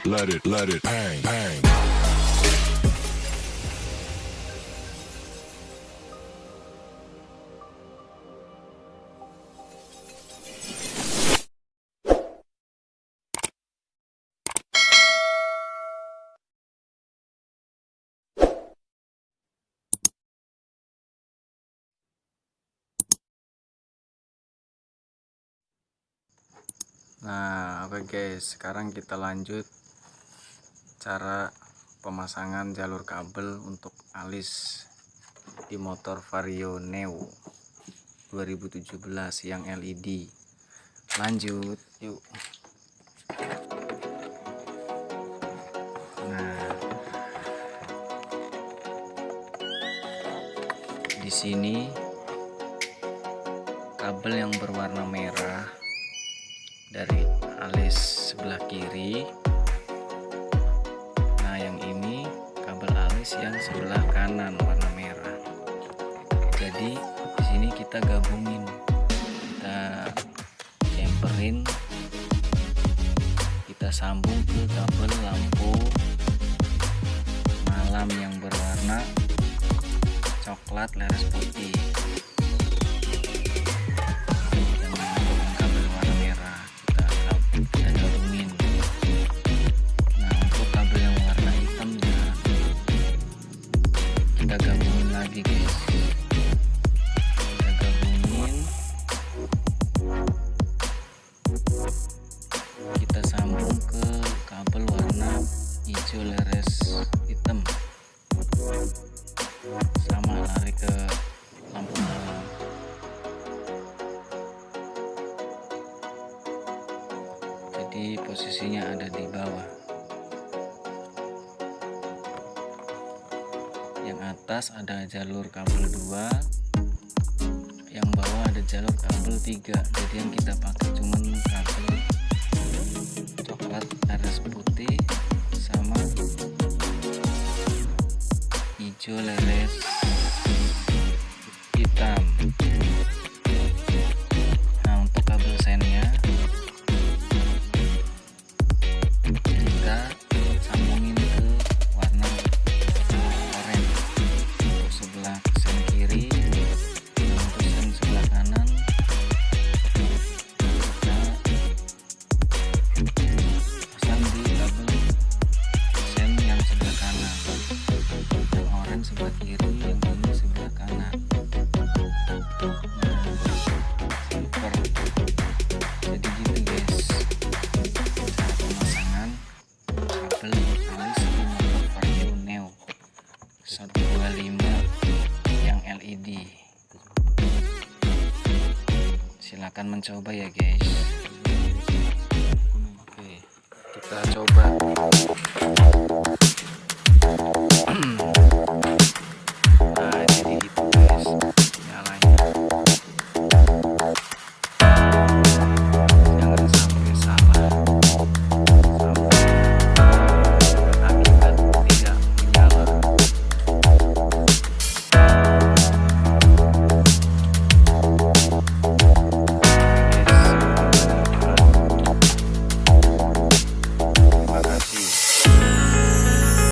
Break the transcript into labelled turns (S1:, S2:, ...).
S1: let it bang, bang.
S2: Nah, oke guys, sekarang kita lanjut cara pemasangan jalur kabel untuk alis di motor vario neo 2017 yang LED. Lanjut yuk. Nah, di sini kabel yang berwarna merah dari alis sebelah kiri. Nah, yang ini kabel alis yang sebelah kanan warna merah. Jadi di sini kita gabungin, kita jemperin, kita sambung ke kabel lampu malam yang berwarna coklat leres putih. Kita gabungin lagi guys, kita gabungin, kita sambung ke kabel warna hijau leres hitam, sama lari ke lampu malam. Jadi posisinya ada di bawah. Yang atas ada jalur kabel 2, yang bawah ada jalur kabel 3. Jadi yang kita pakai cuman kabel coklat leres putih sama hijau leres hitam. Nah, untuk kabel sennya kita sambungin ke warna oranye untuk sebelah sen kiri, untuk sen sebelah kanan kita pasang di kabel sen yang sebelah kanan, yang oranye sebelah kiri, yang ini sebelah kanan. Nah, super. Jadi gitu guys cara pemasangan kabel alis di motor vario neo 125 yang LED. Silakan mencoba ya guys. Oke, kita coba.